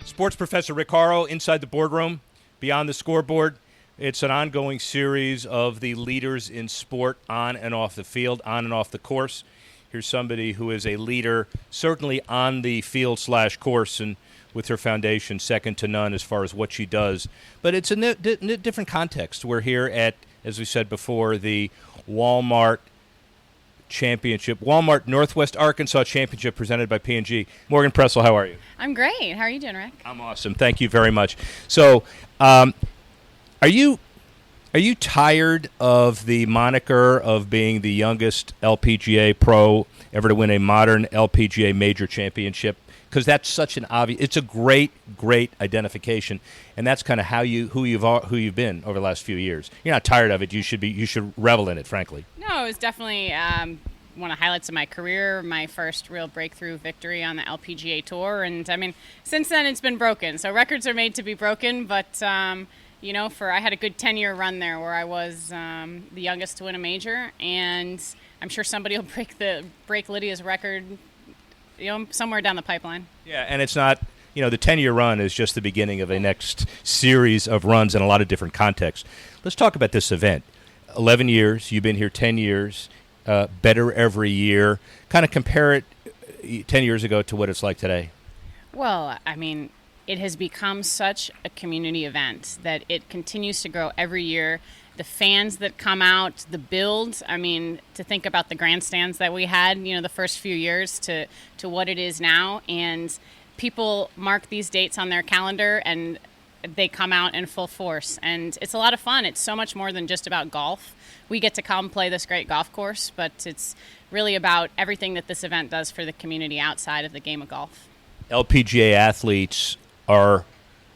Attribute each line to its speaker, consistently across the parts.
Speaker 1: Sports Professor Rick Horrow, Inside the Boardroom, Beyond the Scoreboard. It's an ongoing series of the leaders in sport on and off the field, on and off the course. Here's somebody who is a leader, certainly on the field/course, and with her foundation, second to none as far as what she does. But it's a different context. We're here at, as we said before, the Walmart Championship, Walmart Northwest Arkansas Championship presented by P&G. Morgan Pressel, how are you?
Speaker 2: I'm great. How are you doing, Rick?
Speaker 1: I'm awesome. Thank you very much. So, are you tired of the moniker of being the youngest LPGA pro ever to win a modern LPGA major championship? Because that's such an obvious. It's a great identification, and that's kind of who you've been over the last few years. You're not tired of it. You should revel in it, frankly.
Speaker 2: No, it was definitely one of the highlights of my career. My first real breakthrough victory on the LPGA Tour, and I mean, since then it's been broken. So records are made to be broken, but I had a good 10-year run there where I was the youngest to win a major, and I'm sure somebody will break Lydia's record. Somewhere down the pipeline.
Speaker 1: Yeah, and it's not, the 10-year run is just the beginning of a next series of runs in a lot of different contexts. Let's talk about this event. 11 years, you've been here 10 years, better every year. Kind of compare it 10 years ago to what it's like today.
Speaker 2: Well, I mean, it has become such a community event that it continues to grow every year. The fans that come out, the build, I mean, to think about the grandstands that we had, the first few years to what it is now. And people mark these dates on their calendar and they come out in full force. And it's a lot of fun. It's so much more than just about golf. We get to come play this great golf course, but it's really about everything that this event does for the community outside of the game of golf.
Speaker 1: LPGA athletes are,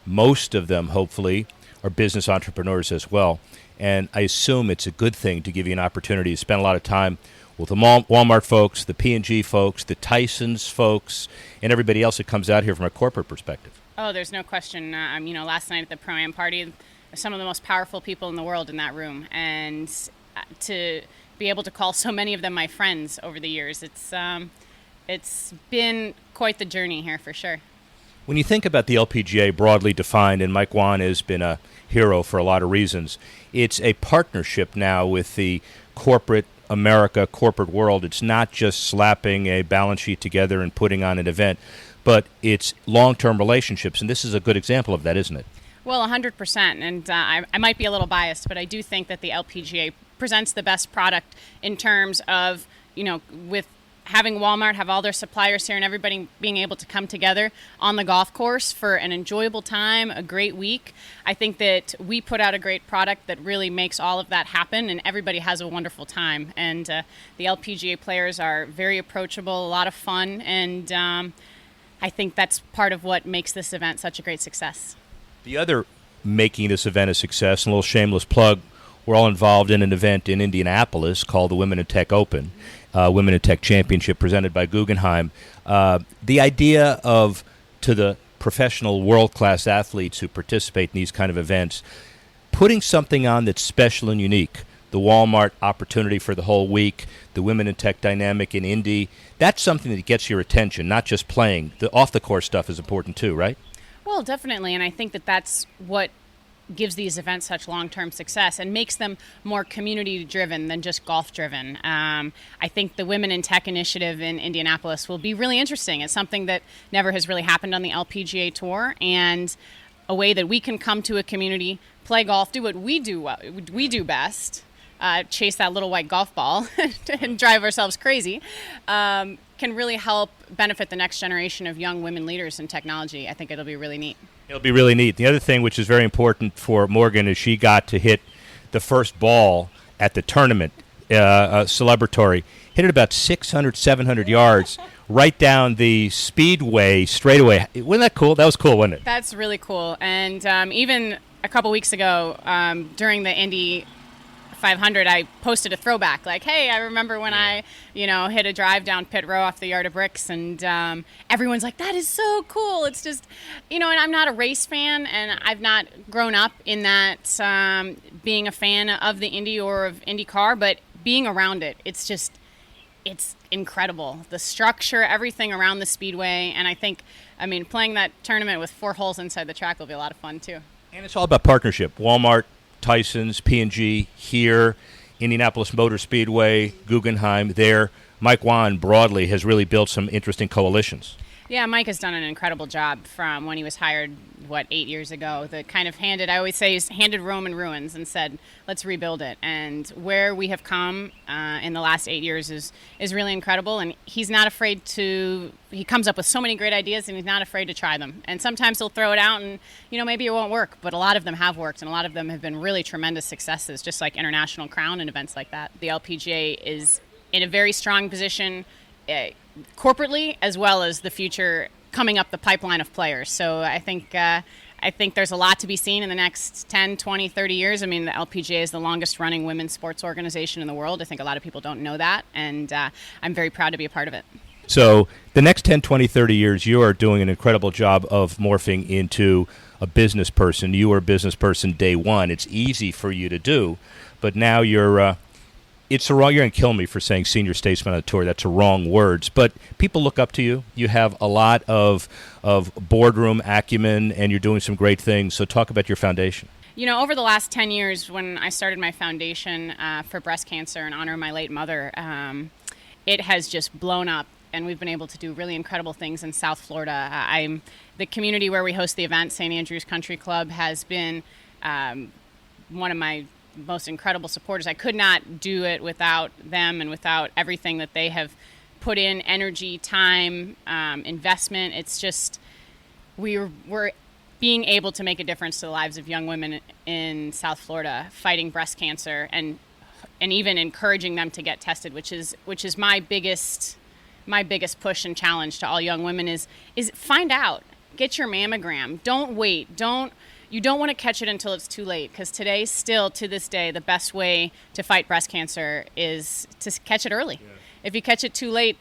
Speaker 1: most of them, hopefully, are business entrepreneurs as well. And I assume it's a good thing to give you an opportunity to spend a lot of time with the Walmart folks, the P&G folks, the Tysons folks, and everybody else that comes out here from a corporate perspective.
Speaker 2: Oh, there's no question. Last night at the Pro-Am party, some of the most powerful people in the world in that room. And to be able to call so many of them my friends over the years, it's been quite the journey here for sure.
Speaker 1: When you think about the LPGA broadly defined, and Mike Wan has been a hero for a lot of reasons, it's a partnership now with the corporate world. It's not just slapping a balance sheet together and putting on an event, but it's long-term relationships, and this is a good example of that, isn't it?
Speaker 2: Well, 100%, and I might be a little biased, but I do think that the LPGA presents the best product in terms of, with having Walmart have all their suppliers here and everybody being able to come together on the golf course for an enjoyable time, a great week. I think that we put out a great product that really makes all of that happen, and everybody has a wonderful time. And the LPGA players are very approachable, a lot of fun, and I think that's part of what makes this event such a great success.
Speaker 1: The other making this event a success, and a little shameless plug, we're all involved in an event in Indianapolis called the Women in Tech Open. Women in Tech Championship presented by Guggenheim. The idea of, to the professional world-class athletes who participate in these kind of events, putting something on that's special and unique, the Walmart opportunity for the whole week, the Women in Tech dynamic in Indy, that's something that gets your attention, not just playing. The off-the-course stuff is important too, right?
Speaker 2: Well, definitely, and I think that that's what gives these events such long-term success and makes them more community-driven than just golf-driven. I think the Women in Tech initiative in Indianapolis will be really interesting. It's something that never has really happened on the LPGA Tour, and a way that we can come to a community, play golf, do what we do best, chase that little white golf ball and drive ourselves crazy, can really help benefit the next generation of young women leaders in technology. I think it'll be really neat.
Speaker 1: It'll be really neat. The other thing which is very important for Morgan is she got to hit the first ball at the tournament, celebratory. Hit it about 600, 700 yards right down the speedway straightaway. Wasn't that cool? That was cool, wasn't it?
Speaker 2: That's really cool. And even a couple weeks ago during the Indy 500, I posted a throwback like, hey, I remember when I hit a drive down pit row off the Yard of Bricks, and everyone's like, that is so cool. It's just, and I'm not a race fan, and I've not grown up in that being a fan of the Indy or of IndyCar, but being around it, it's incredible. The structure, everything around the speedway, and I mean, playing that tournament with 4 holes inside the track will be a lot of fun too.
Speaker 1: And it's all about partnership. Walmart, Tyson's, P&G here, Indianapolis Motor Speedway, Guggenheim there. Mike Wan broadly has really built some interesting coalitions.
Speaker 2: Yeah, Mike has done an incredible job from when he was hired, 8 years ago. The kind of I always say, he's handed Rome in ruins and said, let's rebuild it. And where we have come in the last 8 years is really incredible. And he's not afraid he comes up with so many great ideas, and he's not afraid to try them. And sometimes he'll throw it out and, maybe it won't work. But a lot of them have worked, and a lot of them have been really tremendous successes, just like International Crown and events like that. The LPGA is in a very strong position corporately, as well as the future coming up the pipeline of players. So I think there's a lot to be seen in the next 10, 20, 30 years. I mean, the LPGA is the longest running women's sports organization in the world. I think a lot of people don't know that, and I'm very proud to be a part of it.
Speaker 1: So the next 10, 20, 30 years, you are doing an incredible job of morphing into a business person. You were a business person day one. It's easy for you to do, but now you're it's the wrong. You're going to kill me for saying senior statesman on the tour. That's the wrong words. But people look up to you. You have a lot of boardroom acumen, and you're doing some great things. So talk about your foundation.
Speaker 2: Over the last 10 years, when I started my foundation for breast cancer in honor of my late mother, it has just blown up, and we've been able to do really incredible things in South Florida. The community where we host the event, St. Andrews Country Club, has been one of my most incredible supporters. I could not do it without them and without everything that they have put in, energy, time, investment. It's just we're being able to make a difference to the lives of young women in South Florida fighting breast cancer, and even encouraging them to get tested, which is my biggest push and challenge to all young women is find out, get your mammogram, don't wait, you don't want to catch it until it's too late, because to this day, the best way to fight breast cancer is to catch it early. Yeah. If you catch it too late,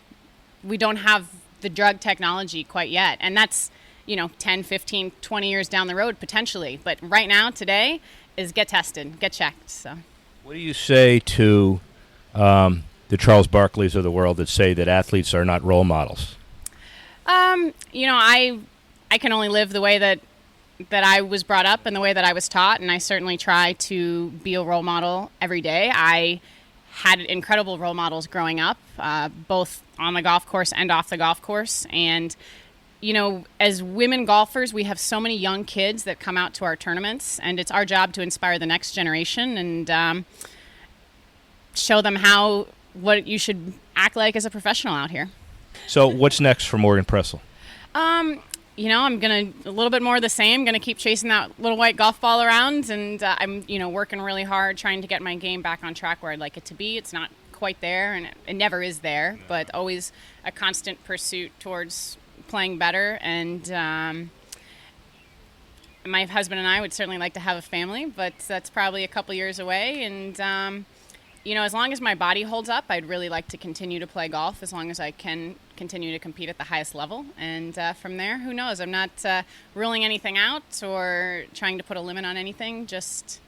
Speaker 2: we don't have the drug technology quite yet. And that's, 10, 15, 20 years down the road, potentially. But right now, today, is get tested, get checked. So,
Speaker 1: what do you say to the Charles Barkleys of the world that say that athletes are not role models?
Speaker 2: I can only live the way that I was brought up and the way that I was taught, and I certainly try to be a role model every day. I had incredible role models growing up, both on the golf course and off the golf course. And, as women golfers, we have so many young kids that come out to our tournaments, and it's our job to inspire the next generation and show them what you should act like as a professional out here.
Speaker 1: So what's next for Morgan Pressel?
Speaker 2: I'm going to a little bit more of the same. Going to keep chasing that little white golf ball around, and I'm, working really hard trying to get my game back on track where I'd like it to be. It's not quite there, and it never is there, but always a constant pursuit towards playing better. And my husband and I would certainly like to have a family, but that's probably a couple years away. And as long as my body holds up, I'd really like to continue to play golf as long as I can continue to compete at the highest level. And from there, who knows? I'm not ruling anything out or trying to put a limit on anything, just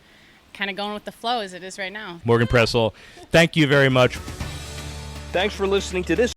Speaker 2: kind of going with the flow as it is right now.
Speaker 1: Morgan Pressel, thank you very much. Thanks for listening to this